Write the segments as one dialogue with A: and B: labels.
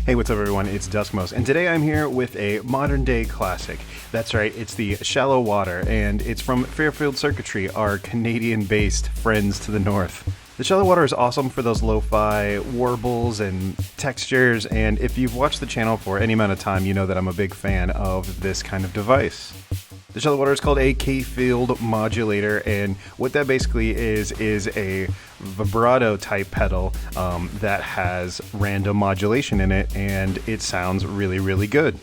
A: Hey, what's up everyone, it's Duskmos, and today I'm here with a modern day classic. That's right, it's the Shallow Water, and it's from Fairfield Circuitry, our Canadian-based friends to the north. The Shallow Water is awesome for those lo-fi warbles and textures, and if you've watched the channel for any amount of time, you know that I'm a big fan of this kind of device. The Shallow Water is called a K-field modulator, and what that basically is a vibrato type pedal that has random modulation in it, and it sounds really, really good.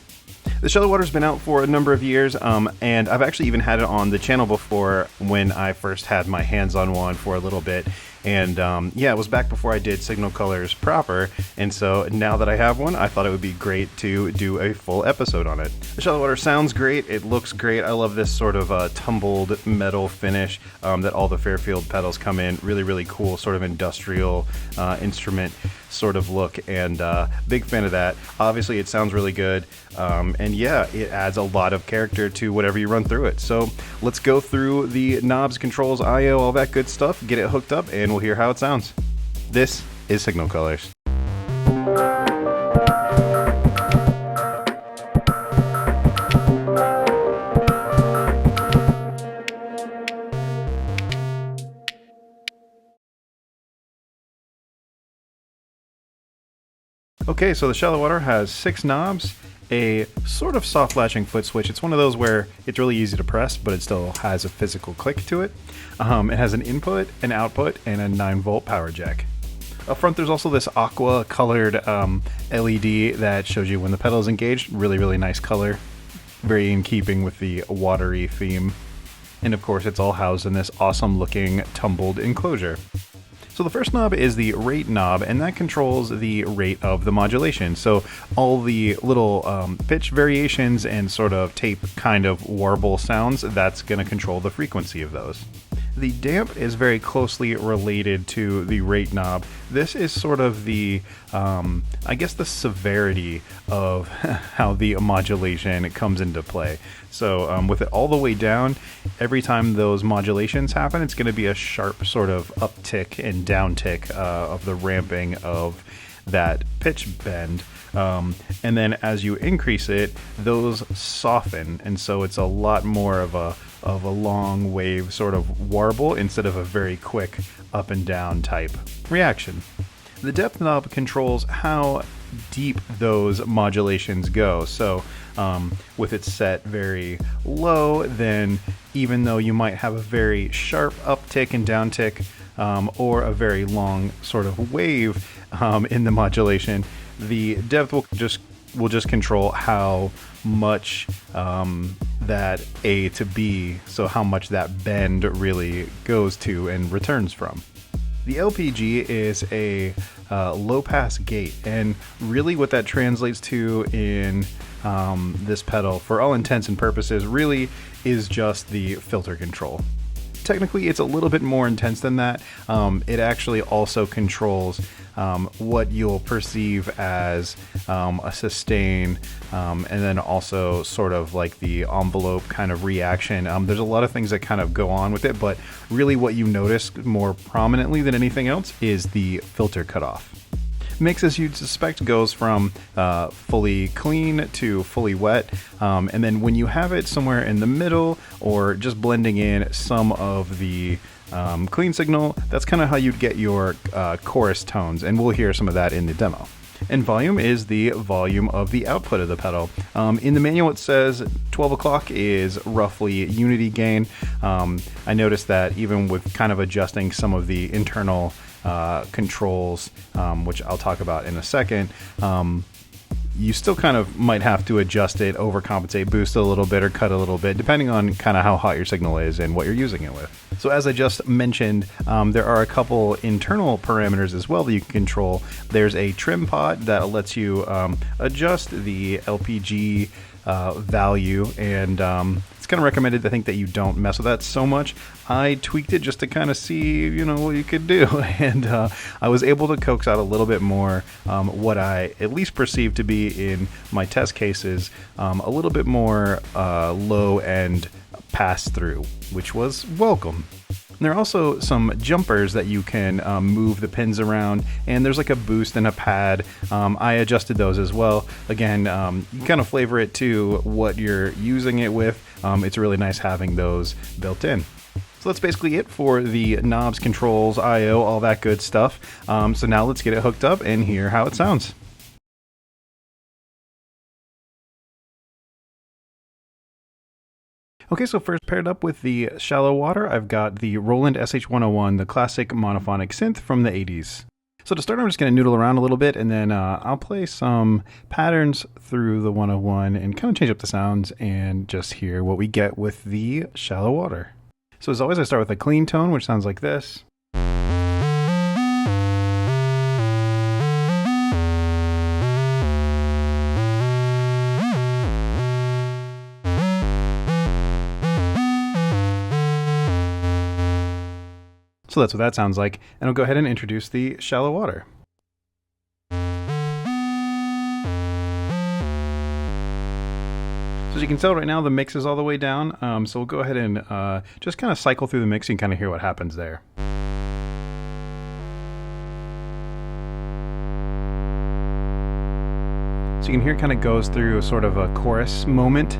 A: The Shallow Water's been out for a number of years, and I've actually even had it on the channel before when I first had my hands on one for a little bit. And yeah, it was back before I did signal colors proper, and so now that I have one, I thought it would be great to do a full episode on it. The Shallow Water sounds great, it looks great. I love this sort of tumbled metal finish that all the Fairfield pedals come in. Really, really cool, sort of industrial instrument sort of look, and big fan of that. Obviously, it sounds really good, and yeah, it adds a lot of character to whatever you run through it. So let's go through the knobs, controls, I/O, all that good stuff, get it hooked up, and we'll hear how it sounds. This is Signal Colors. Okay, so the Shallow Water has 6 knobs, a sort of soft latching foot switch. It's one of those where it's really easy to press, but it still has a physical click to it. It has an input, an output, and a 9-volt power jack. Up front, there's also this aqua colored LED that shows you when the pedal is engaged. Really, really nice color. Very in keeping with the watery theme. And of course, it's all housed in this awesome looking tumbled enclosure. So the first knob is the rate knob, and that controls the rate of the modulation. So all the little pitch variations and sort of tape kind of warble sounds, that's going to control the frequency of those. The damp is very closely related to the rate knob. This is sort of the, I guess the severity of how the modulation comes into play. So with it all the way down, every time those modulations happen, it's going to be a sharp sort of uptick and downtick of the ramping of that pitch bend. And then as you increase it, those soften, and so it's a lot more of a long wave sort of warble instead of a very quick up and down type reaction. The depth knob controls how deep those modulations go. So with it set very low, then even though you might have a very sharp uptick and downtick, or a very long sort of wave in the modulation, the depth will just control how much that A to B, so how much that bend really goes to and returns from. The LPG is a low-pass gate, and really what that translates to in this pedal, for all intents and purposes, really is just the filter control. Technically, it's a little bit more intense than that. It actually also controls what you'll perceive as a sustain, and then also sort of like the envelope kind of reaction. There's a lot of things that kind of go on with it, but really what you notice more prominently than anything else is the filter cutoff. Mix, as you'd suspect, goes from fully clean to fully wet, and then when you have it somewhere in the middle or just blending in some of the clean signal, that's kind of how you'd get your chorus tones, and we'll hear some of that in the demo. And volume is the volume of the output of the pedal. In the manual it says 12 o'clock is roughly unity gain. I noticed that even with kind of adjusting some of the internal controls, which I'll talk about in a second, you still kind of might have to adjust it, overcompensate, boost it a little bit or cut a little bit, depending on kind of how hot your signal is and what you're using it with. So as I just mentioned, there are a couple internal parameters as well that you can control. There's a trim pot that lets you adjust the LPG value, and it's kind of recommended, I think, that you don't mess with that so much. I tweaked it just to kind of see, what you could do, and I was able to coax out a little bit more what I at least perceived to be in my test cases a little bit more low end pass through, which was welcome. And there are also some jumpers that you can move the pins around, and there's like a boost and a pad. I adjusted those as well. Again, you kind of flavor it to what you're using it with. It's really nice having those built in. So that's basically it for the knobs, controls, I/O, all that good stuff. So now let's get it hooked up and hear how it sounds. Okay, so first paired up with the shallow water, I've got the Roland SH-101, the classic monophonic synth from the 80s. So to start, I'm just going to noodle around a little bit, and then I'll play some patterns through the 101 and kind of change up the sounds and just hear what we get with the shallow water. So as always, I start with a clean tone, which sounds like this. So that's what that sounds like, and I'll go ahead and introduce the shallow water. So as you can tell right now, the mix is all the way down, so we'll go ahead and just kind of cycle through the mix and kind of hear what happens there. So you can hear it kind of goes through sort of a chorus moment.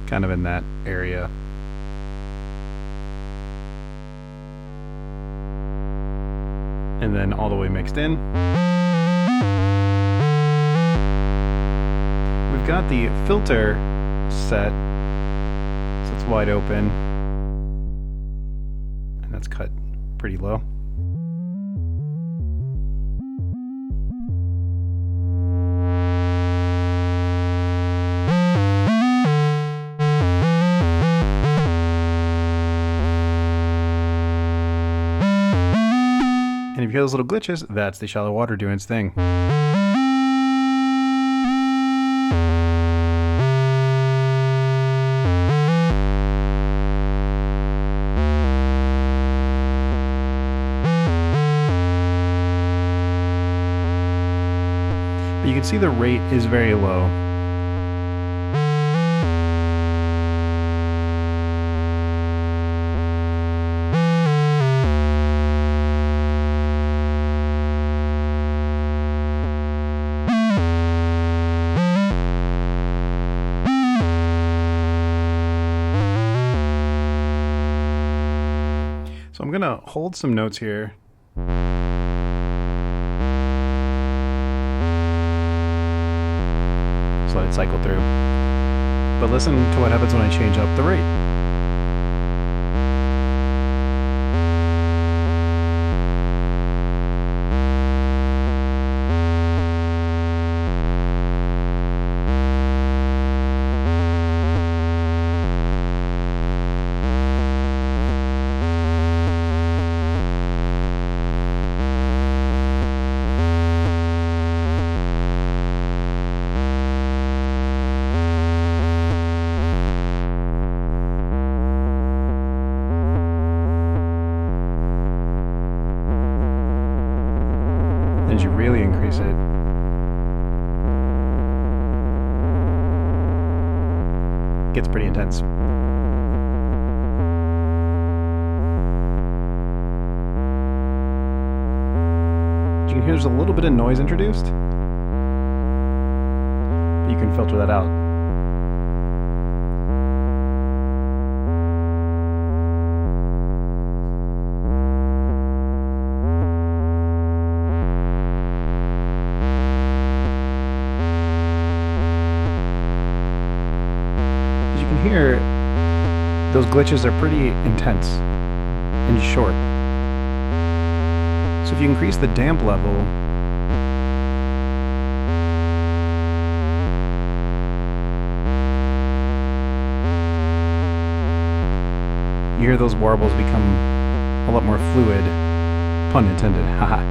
A: Kind of in that area. And then all the way mixed in. We've got the filter set, so it's wide open. And that's cut pretty low. And if you hear those little glitches, that's the shallow water doing its thing. But you can see the rate is very low. So I'm going to hold some notes here. Just let it cycle through. But listen to what happens when I change up the rate. As you really increase it, it gets pretty intense. You can hear there's a little bit of noise introduced, but you can filter that out. Here, those glitches are pretty intense and short. So if you increase the damp level, you hear those warbles become a lot more fluid. Pun intended, haha.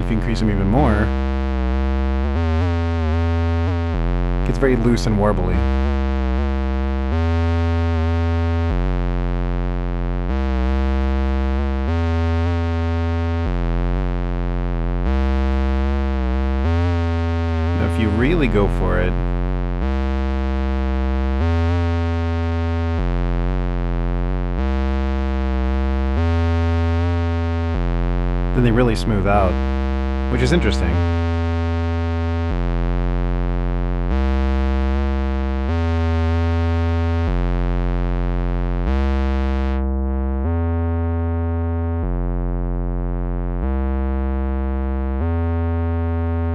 A: If you increase them even more, it gets very loose and warbly. if you really go for it, then they really smooth out, which is interesting.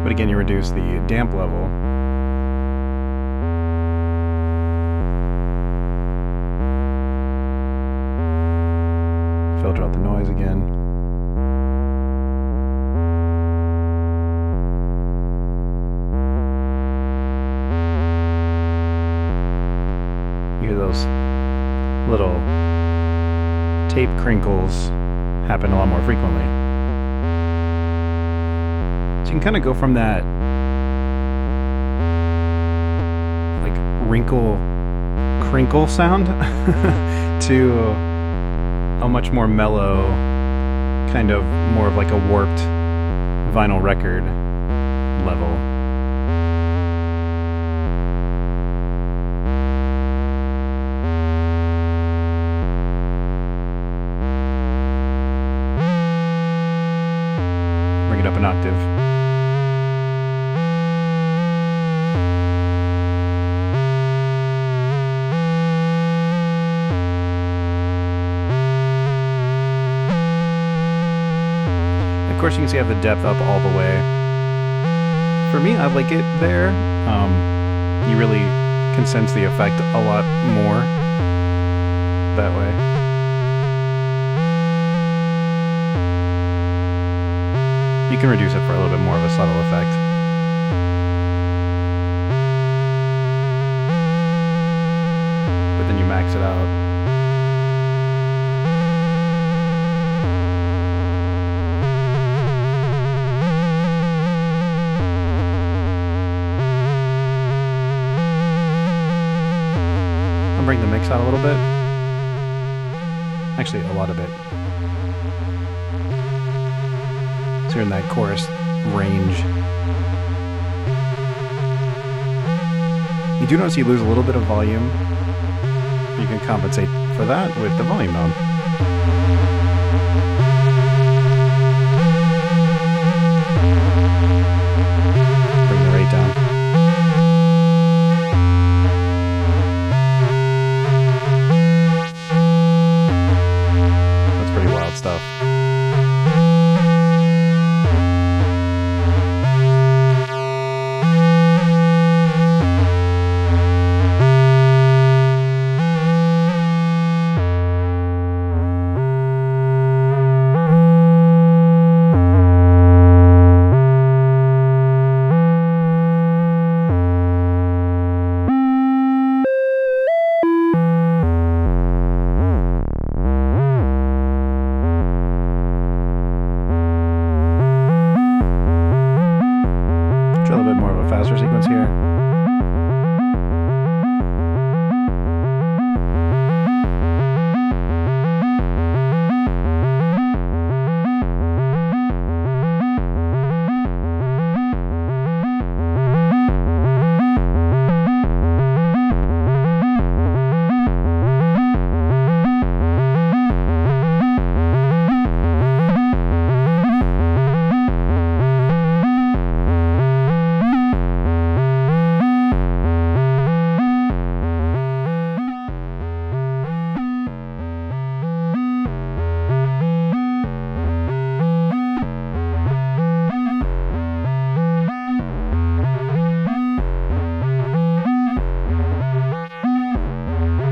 A: But again, you reduce the damp level. Filter out the noise again. You hear those little tape crinkles happen a lot more frequently. So you can kind of go from that like crinkle sound to a much more mellow, kind of more of like a warped vinyl record level. Bring it up an octave. Of course, you can see I have the depth up all the way. For me, I like it there. You really can sense the effect a lot more that way. You can reduce it for a little bit more of a subtle effect. But then you max it out. Bring the mix out a little bit. Actually, a lot of it. So you're in that chorus range. You do notice you lose a little bit of volume. You can compensate for that with the volume knob. Bring the rate down. Stuff. A little bit more of a faster sequence here.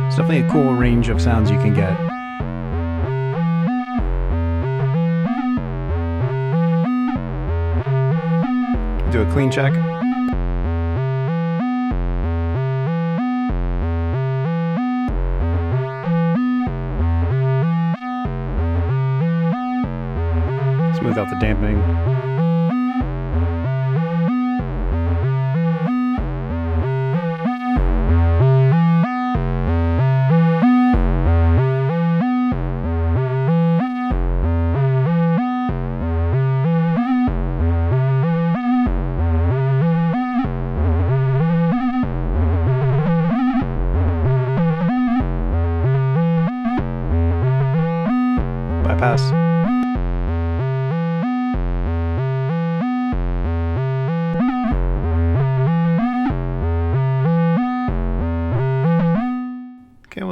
A: It's definitely a cool range of sounds you can get. Do a clean check. Smooth out the dampening.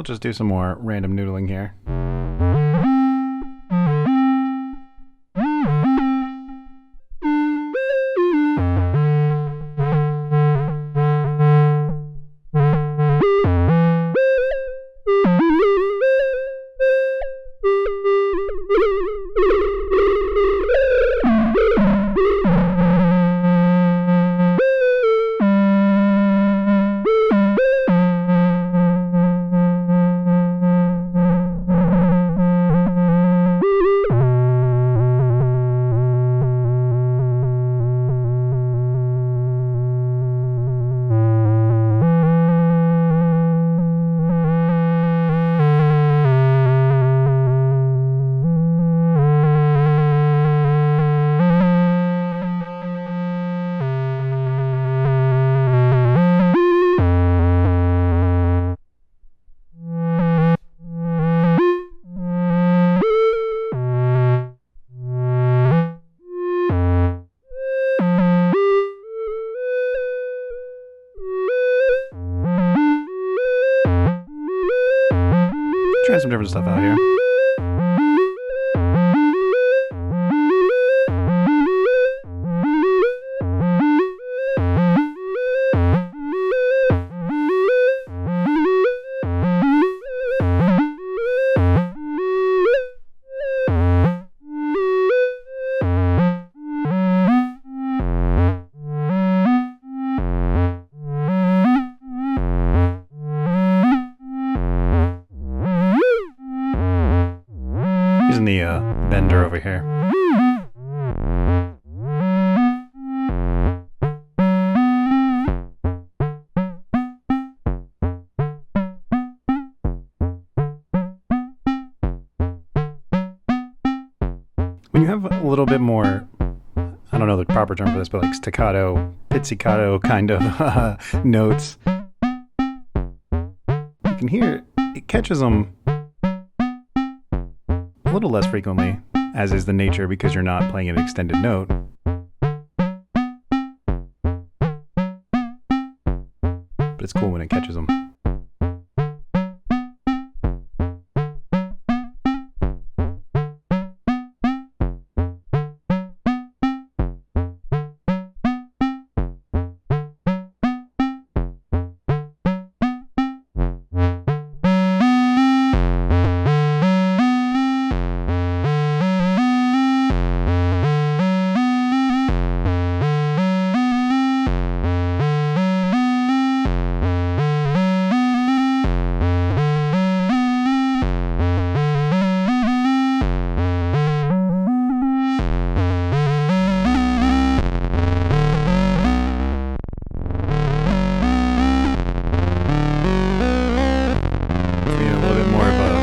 A: we'll just do some more random noodling here. Try some different stuff out here. Using the bender over here. When you have a little bit more, I don't know the proper term for this, but like staccato, pizzicato kind of notes, you can hear it catches them a little less frequently, as is the nature because you're not playing an extended note. But it's cool when it catches them.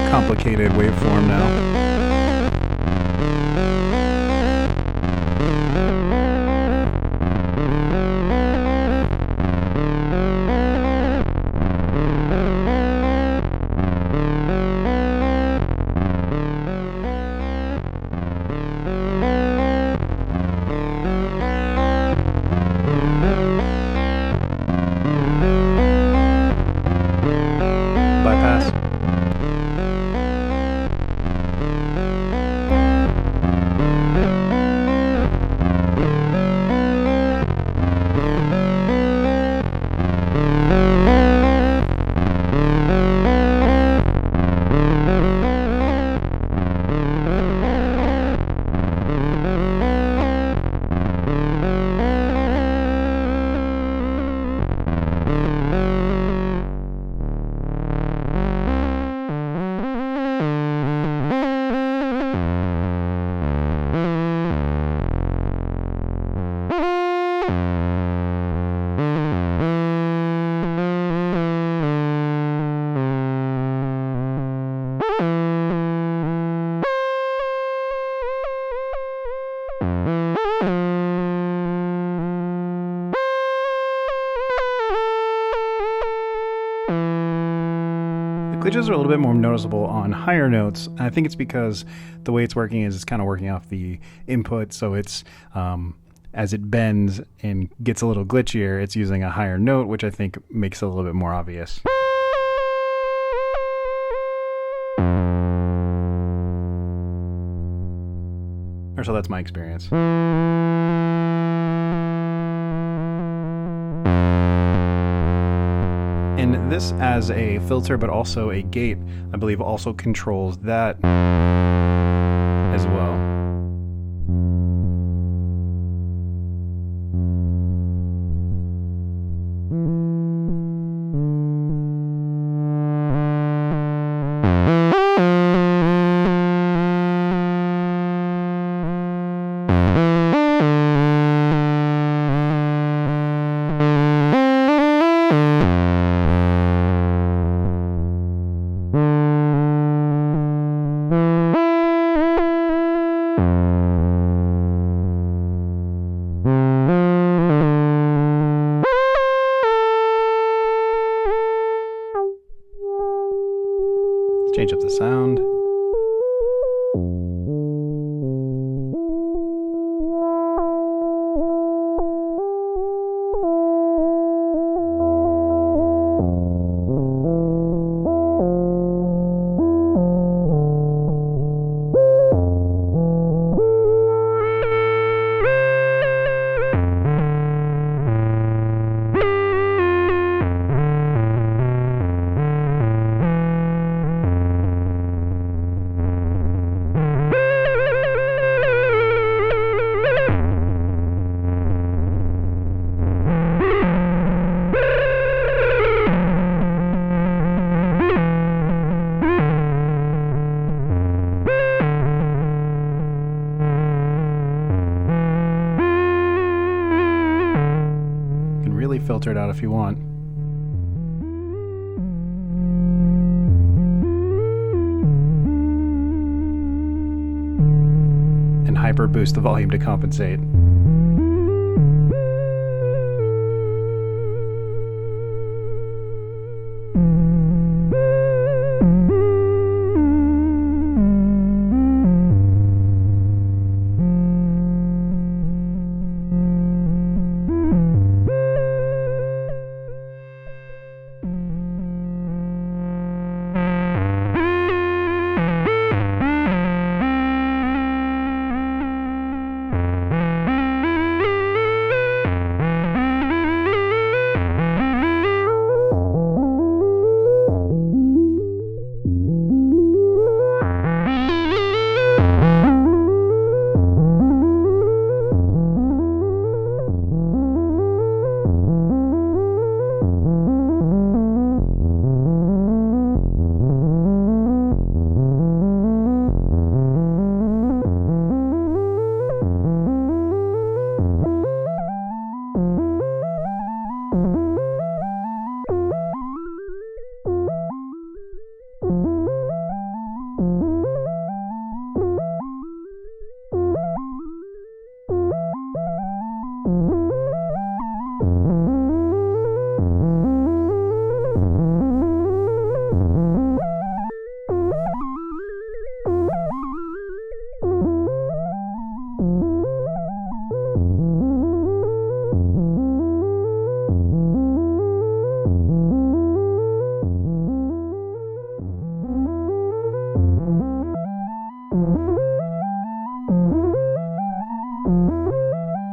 A: Complicated waveform now. Bypass. Glitches are a little bit more noticeable on higher notes. I think it's because the way it's working is it's kind of working off the input, so it's as it bends and gets a little glitchier, it's using a higher note, which I think makes it a little bit more obvious. Or so that's my experience. And this, as a filter but also a gate, I believe also controls that as well. Change up the sound. Filter it out if you want. And hyper boost the volume to compensate.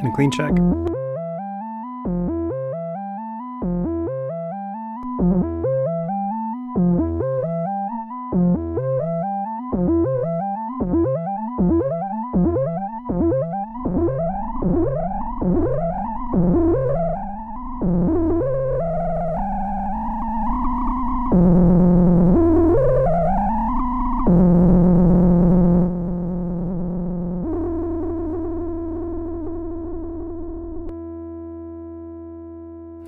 A: And a clean check.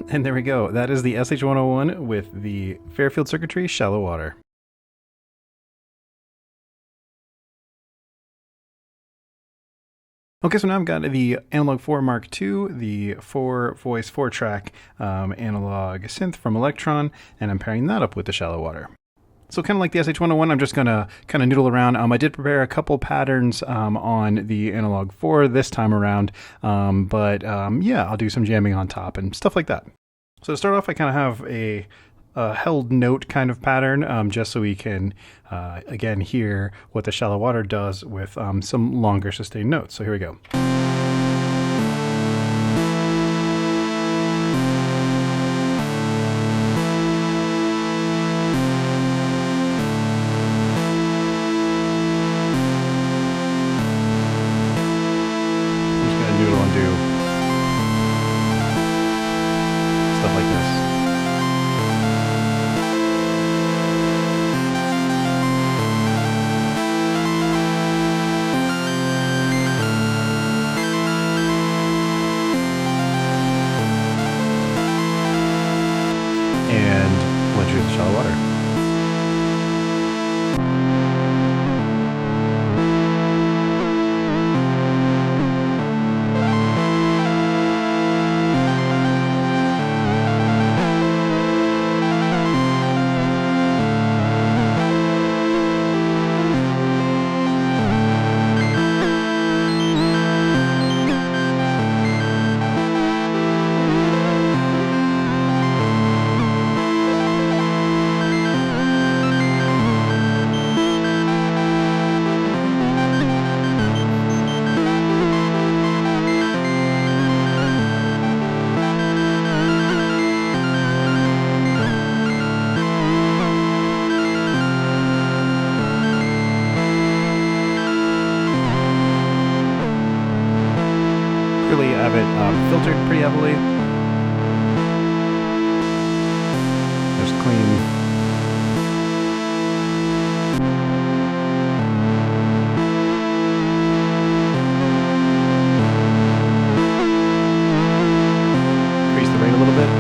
A: And there we go. That is the SH-101 with the Fairfield Circuitry Shallow Water. Okay, so now I've got the Analog 4 Mark II, the 4-voice 4-track analog synth from Elektron, and I'm pairing that up with the Shallow Water. So kind of like the SH-101, I'm just going to kind of noodle around. I did prepare a couple patterns on the Analog 4 this time around, but yeah, I'll do some jamming on top and stuff like that. So to start off, I kind of have a held note kind of pattern, just so we can, again, hear what the shallow water does with some longer sustained notes. So here we go. And let you in the shallow water. Really have it filtered pretty heavily. Just clean. Increase the rate a little bit.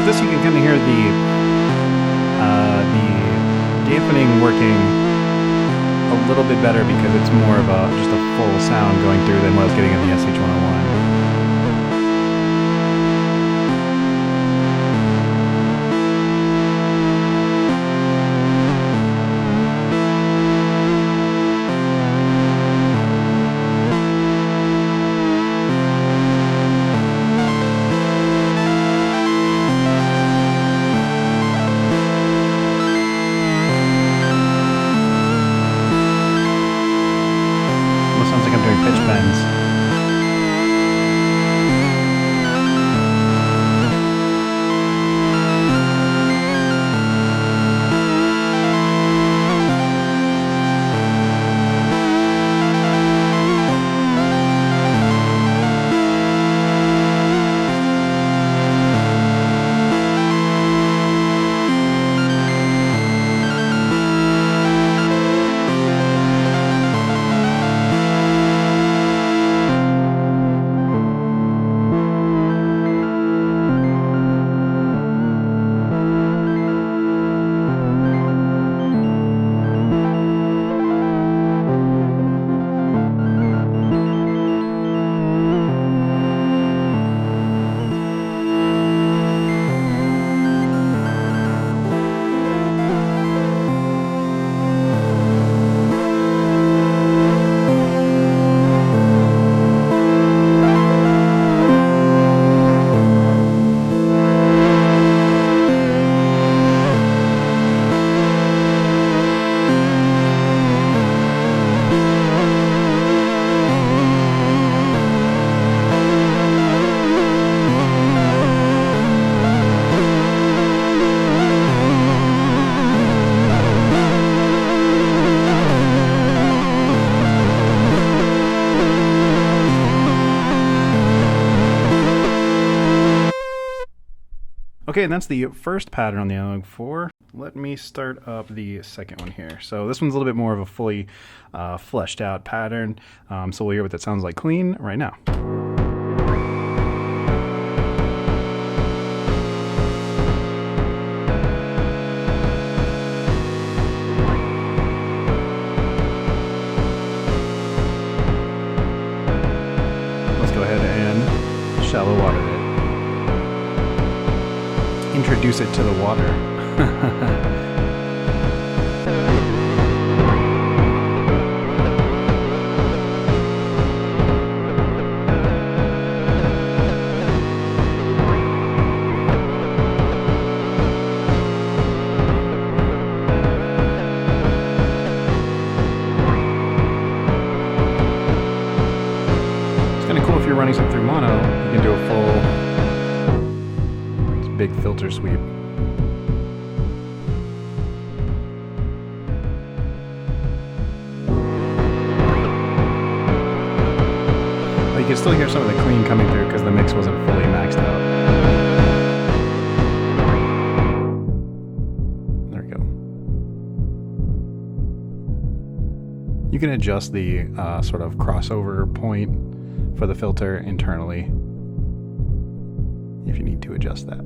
A: This you can kind of hear the dampening working a little bit better because it's more of just a full sound going through than what I was getting in the SH-101. Sounds like I'm doing pitch bends. Okay, and that's the first pattern on the Analog 4. Let me start up the second one here. So this one's a little bit more of a fully fleshed out pattern. So we'll hear what that sounds like clean right now. Let's go ahead and shallow water it. Introduce it to the water. It's kind of cool if you're running something through mono, you can do a full big filter sweep. But you can still hear some of the clean coming through because the mix wasn't fully maxed out. There we go. You can adjust the sort of crossover point for the filter internally if you need to adjust that.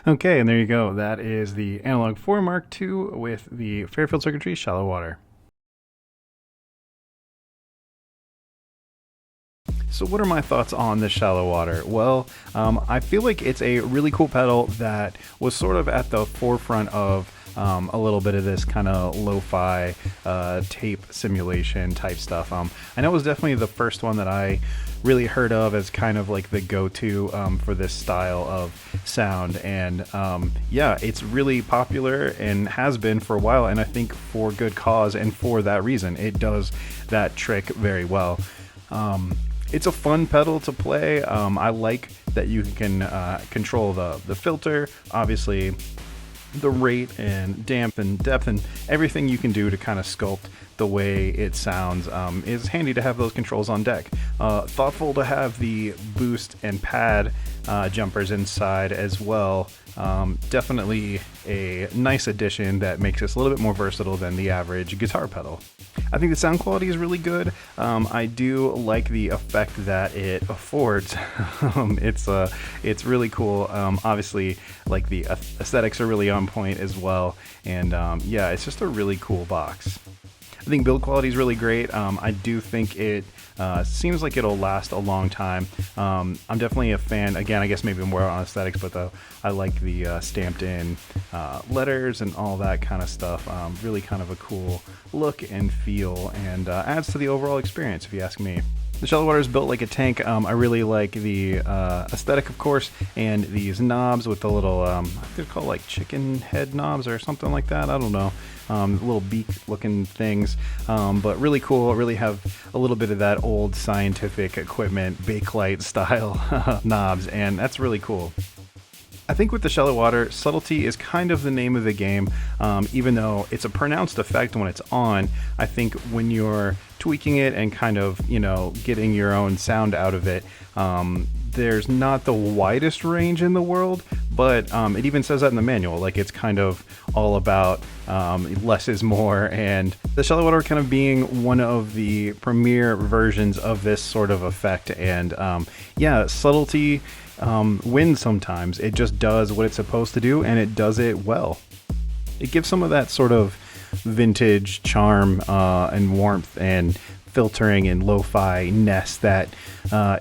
A: Okay, and there you go. That is the Analog 4 Mark II with the Fairfield Circuitry Shallow Water. So what are my thoughts on the Shallow Water? Well, I feel like it's a really cool pedal that was sort of at the forefront of a little bit of this kind of lo-fi tape simulation type stuff. I know it was definitely the first one that I really heard of as kind of like the go-to for this style of sound, and yeah, it's really popular and has been for a while, and I think for good cause, and for that reason it does that trick very well. It's a fun pedal to play. I like that you can control the filter, obviously the rate and damp and depth and everything you can do to kind of sculpt the way it sounds. Is handy to have those controls on deck. Thoughtful to have the boost and pad jumpers inside as well. Definitely a nice addition that makes this a little bit more versatile than the average guitar pedal. I think the sound quality is really good. I do like the effect that it affords. It's really cool. Obviously, like the aesthetics are really on point as well, and yeah, it's just a really cool box. I think build quality is really great. I do think it seems like it'll last a long time. I'm definitely a fan, again, I guess maybe more on aesthetics, but though I like the stamped in letters and all that kind of stuff. Really kind of a cool look and feel, and adds to the overall experience if you ask me. The Shallow Water is built like a tank. I really like the aesthetic, of course, and these knobs with the little, I think they're called like chicken head knobs or something like that. I don't know. Little beak looking things, but really cool. Really have a little bit of that old scientific equipment, Bakelite style knobs, and that's really cool. I think with the Shallow Water, subtlety is kind of the name of the game. Even though it's a pronounced effect when it's on, I think when you're tweaking it and kind of, you know, getting your own sound out of it, there's not the widest range in the world, but it even says that in the manual. Like, it's kind of all about less is more, and the Shallow Water kind of being one of the premier versions of this sort of effect. And yeah, subtlety wins sometimes. It just does what it's supposed to do, and it does it well. It gives some of that sort of vintage charm and warmth and filtering and lo-fi-ness that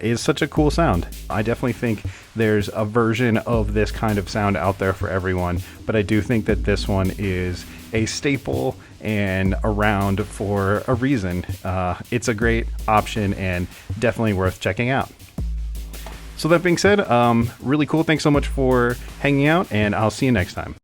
A: is such a cool sound. I definitely think there's a version of this kind of sound out there for everyone, but I do think that this one is a staple and around for a reason. It's a great option and definitely worth checking out. So that being said, really cool. Thanks so much for hanging out, and I'll see you next time.